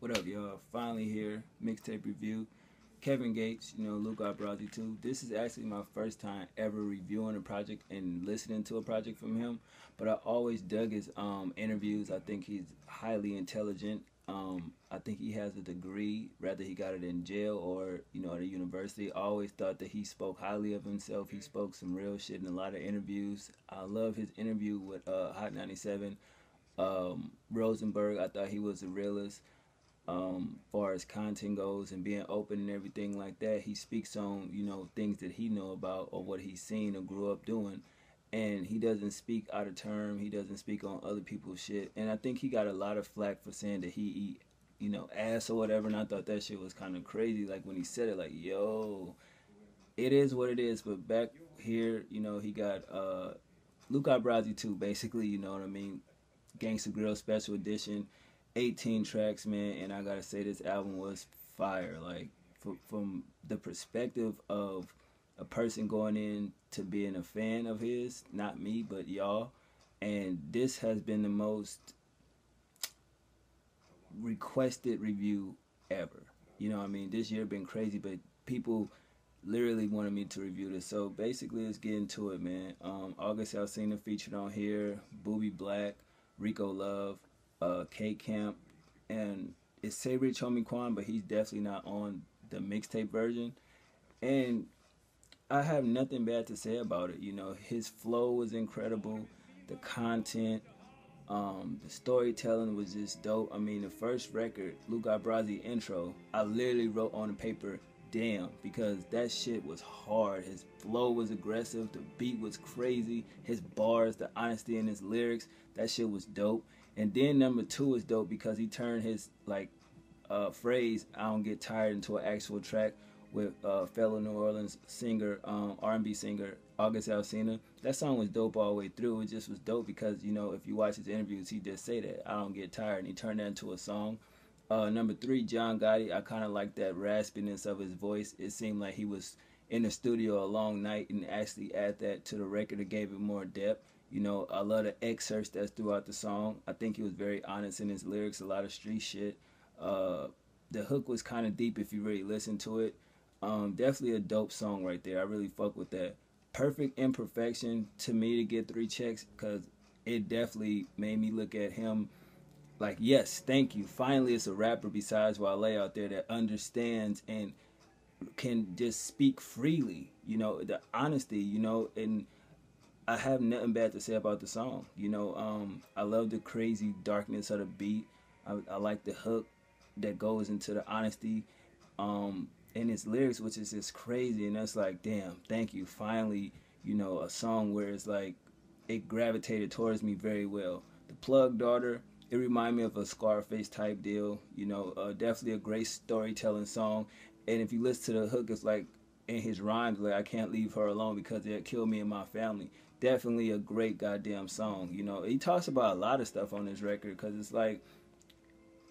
What up, y'all? Finally here, mixtape review. Kevin Gates, Luca Brasi too. This is actually my first time ever reviewing a project and listening to a project from him. But I always dug his interviews. I think he's highly intelligent. I think he has a degree, whether he got it in jail or at a university. I always thought that he spoke highly of himself. He spoke some real shit in a lot of interviews. I love his interview with Hot 97. Rosenberg, I thought he was the realest far as content goes and being open and everything like that. He speaks on things that he know about or what he's seen or grew up doing, and he doesn't speak out of term. He doesn't speak on other people's shit, and I think he got a lot of flack for saying that he eat ass or whatever, and I thought that shit was kind of crazy, like when he said it, like, yo, it is what it is. But back here, he got Luca Brasi too, basically, you know what I mean, Gangsta Grill Special Edition, 18 tracks, man, and I gotta say this album was fire. Like, from the perspective of a person going in to being a fan of his, not me, but y'all, and this has been the most requested review ever. You know what I mean? This year been crazy, but people literally wanted me to review this. So basically, let's get into it, man. August Alsina featured on here, Booby Black, Rico Love, K Camp, and it's Say Rich Homie Quan, but he's definitely not on the mixtape version. And I have nothing bad to say about it. His flow was incredible, the content, the storytelling was just dope. I mean, the first record, Luca Brasi intro, I literally wrote on the paper, damn, because that shit was hard. His flow was aggressive, the beat was crazy, his bars, the honesty in his lyrics, that shit was dope. And then number two is dope because he turned his phrase "I don't get tired" into an actual track with fellow New Orleans singer, R&B singer August Alsina. That song was dope all the way through. It just was dope because if you watch his interviews, he just say that "I don't get tired," and he turned that into a song. Number three, John Gotti. I kind of like that raspiness of his voice. It seemed like he was in the studio a long night and actually add that to the record. It gave it more depth. I love the excerpts that's throughout the song. I think he was very honest in his lyrics, a lot of street shit. The hook was kind of deep if you really listen to it. Definitely a dope song right there. I really fuck with that. Perfect Imperfection to me to get 3 checks because it definitely made me look at him like, yes, thank you. Finally, it's a rapper besides Wale out there that understands and can just speak freely. The honesty, and I have nothing bad to say about the song. I love the crazy darkness of the beat. I like the hook that goes into the honesty in his lyrics, which is just crazy. And that's like, damn, thank you. Finally, a song where it's like it gravitated towards me very well. The Plug Daughter, it reminded me of a Scarface type deal. Definitely a great storytelling song. And if you listen to the hook, it's like in his rhymes, like, I can't leave her alone because they'll kill me and my family. Definitely a great goddamn song. He talks about a lot of stuff on this record because it's like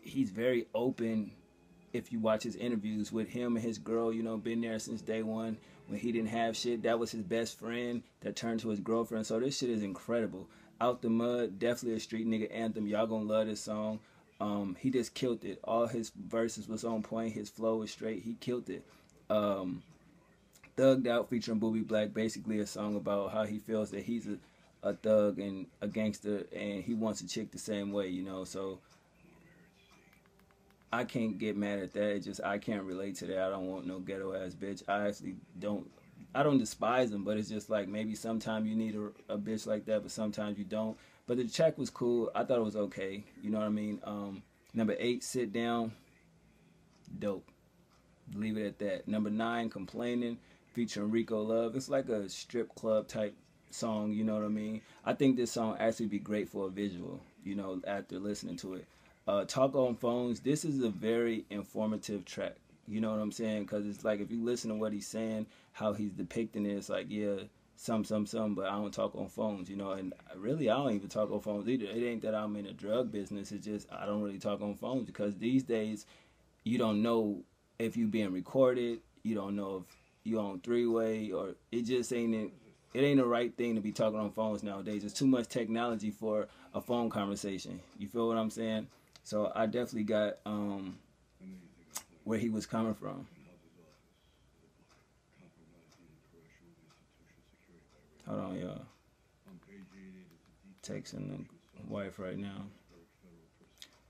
he's very open. If you watch his interviews with him and his girl, been there since day one when he didn't have shit. That was his best friend that turned to his girlfriend. So this shit is incredible. Out the Mud, definitely a street nigga anthem. Y'all gonna love this song. He just killed it. All his verses was on point. His flow was straight. He killed it. Thugged Out featuring Booby Black, basically a song about how he feels that he's a thug and a gangster and he wants a chick the same way, so I can't get mad at that. It just, I can't relate to that. I don't want no ghetto ass bitch. I don't despise them, but it's just like maybe sometimes you need a bitch like that, but sometimes you don't. But the track was cool. I thought it was okay. You know what I mean? Number 8, Sit Down, dope. Leave it at that. Number 9, Complaining, featuring Rico Love. It's like a strip club type song, you know what I mean? I think this song actually be great for a visual, after listening to it. Talk on Phones, this is a very informative track. You know what I'm saying? Because it's like if you listen to what he's saying, how he's depicting it, it's like, yeah, some, but I don't talk on phones, and really I don't even talk on phones either. It ain't that I'm in a drug business, it's just I don't really talk on phones because these days you don't know if you being recorded, you don't know if you on three-way, or it just ain't the right thing to be talking on phones nowadays. There's too much technology for a phone conversation. You feel what I'm saying? So I definitely got where he was coming from. Hold on, y'all. Texting the wife right now.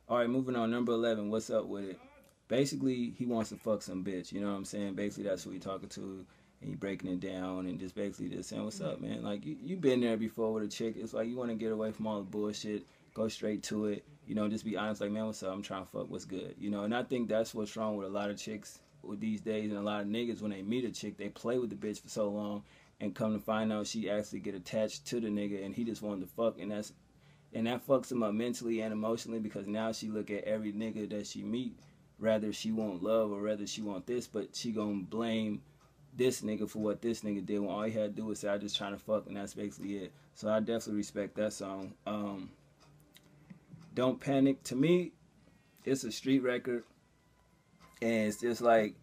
All right, moving on. Number 11. What's up with it? Basically, he wants to fuck some bitch. You know what I'm saying? Basically, that's who he talking to. And he breaking it down and just basically just saying, what's up, man? Like, you been there before with a chick. It's like you want to get away from all the bullshit. Go straight to it. You know, just be honest. Like, man, what's up? I'm trying to fuck. What's good? You know, and I think that's what's wrong with a lot of chicks with these days. And a lot of niggas, when they meet a chick, they play with the bitch for so long. And come to find out she actually get attached to the nigga. And he just wanted to fuck. And that fucks him up mentally and emotionally, because now she look at every nigga that she meet, rather she want love or rather she want this, but she gonna blame this nigga for what this nigga did when all he had to do was say, I just trying to fuck, and that's basically it. So I definitely respect that song. Don't Panic, to me, it's a street record, and it's just like,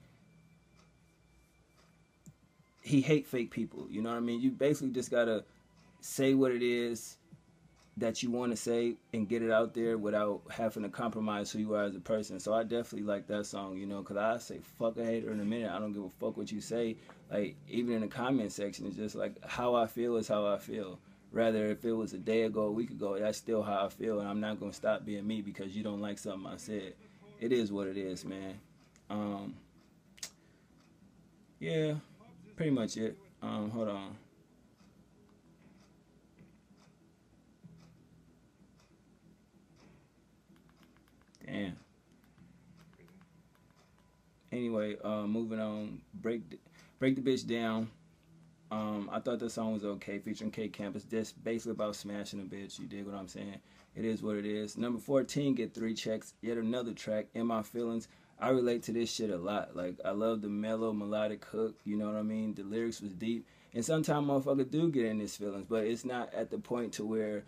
he hate fake people, you know what I mean? You basically just gotta say what it is that you want to say and get it out there without having to compromise who you are as a person. So I definitely like that song, you know, because I say fuck a hater in a minute. I don't give a fuck what you say. Like, even in the comment section, it's just like, how I feel is how I feel. Rather, if it was a day ago, a week ago, that's still how I feel, and I'm not going to stop being me because you don't like something I said. It is what it is, man. Yeah, pretty much it. Hold on. Damn. Anyway, moving on. Break the bitch down. I thought the song was okay, featuring K Campus. Just basically about smashing a bitch. You dig what I'm saying? It is what it is. Number 14, Get 3 Checks. Yet another track. In My Feelings. I relate to this shit a lot. Like, I love the mellow, melodic hook. You know what I mean? The lyrics was deep. And sometimes motherfuckers do get in his feelings, but it's not at the point to where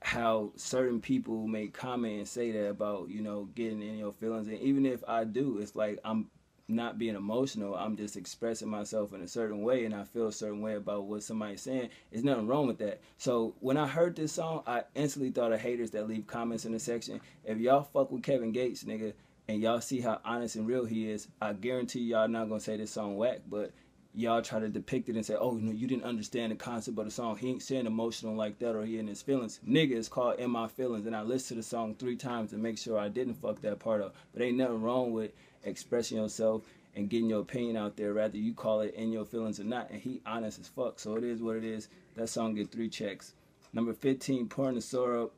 how certain people may comment and say that about, you know, getting in your feelings. And even if I do, it's like I'm not being emotional. I'm just expressing myself in a certain way, and I feel a certain way about what somebody's saying. There's nothing wrong with that. So when I heard this song, I instantly thought of haters that leave comments in the section. If y'all fuck with Kevin Gates, nigga, and y'all see how honest and real he is, I guarantee y'all not gonna say this song whack, but y'all try to depict it and say, oh, no, you didn't understand the concept of the song. He ain't saying emotional like that, or he in his feelings. Nigga, it's called In My Feelings, and I listened to the song 3 times to make sure I didn't fuck that part up. But ain't nothing wrong with expressing yourself and getting your opinion out there, rather you call it In Your Feelings or not. And he honest as fuck, so it is what it is. That song get 3 checks. Number 15, Pouring the Sorrow.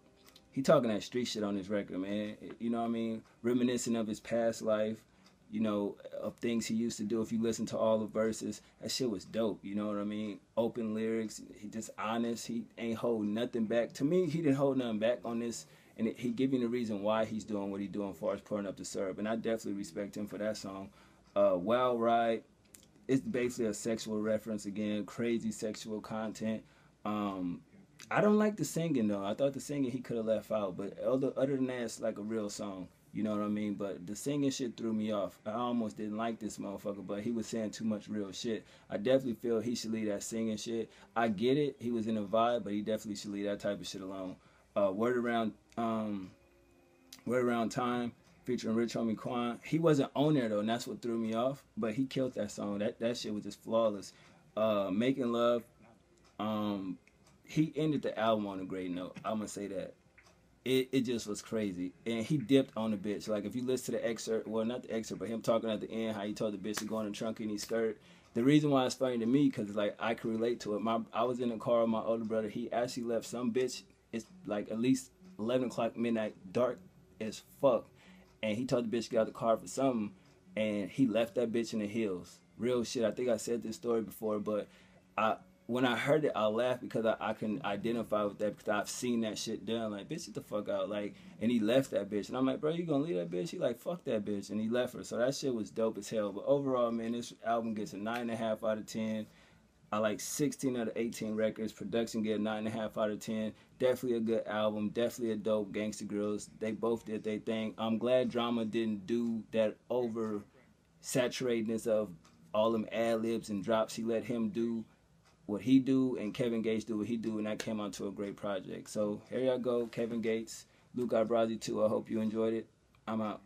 He talking that street shit on his record, man. You know what I mean? Reminiscing of his past life, you know, of things he used to do. If you listen to all the verses, that shit was dope, you know what I mean? Open lyrics, he just honest, he ain't holding nothing back. To me, he didn't hold nothing back on this, and he giving the reason why he's doing what he's doing as far as pouring up the syrup, and I definitely respect him for that song. Wild Ride, it's basically a sexual reference again, crazy sexual content. I don't like the singing though. I thought the singing he could have left out, but other than that, it's like a real song. You know what I mean? But the singing shit threw me off. I almost didn't like this motherfucker, but he was saying too much real shit. I definitely feel he should leave that singing shit. I get it. He was in a vibe, but he definitely should leave that type of shit alone. Word Around Time, featuring Rich Homie Quan. He wasn't on there, though, and that's what threw me off. But he killed that song. That shit was just flawless. Making Love. He ended the album on a great note. I'm going to say that. It just was crazy. And he dipped on the bitch. Like, if you listen to the excerpt, well, not the excerpt, but him talking at the end, how he told the bitch to go in the trunk in his skirt. The reason why it's funny to me, because, like, I could relate to it. I was in the car with my older brother. He actually left some bitch. It's, like, at least 11 o'clock midnight, dark as fuck. And he told the bitch to get out the car for something. And he left that bitch in the hills. Real shit. I think I said this story before, but when I heard it, I laughed because I can identify with that, because I've seen that shit done. Like, bitch, get the fuck out. Like, and he left that bitch. And I'm like, bro, you gonna leave that bitch? He like, fuck that bitch. And he left her. So that shit was dope as hell. But overall, man, this album gets a 9.5 out of 10. I like 16 out of 18 records. Production get a 9.5 out of 10. Definitely a good album. Definitely a dope Gangsta Grills. They both did their thing. I'm glad Drama didn't do that over saturatedness of all them ad-libs and drops. He let him do what he do, and Kevin Gates do what he do, and that came out to a great project. So here y'all go, Kevin Gates. Luca Brasi too. I hope you enjoyed it. I'm out.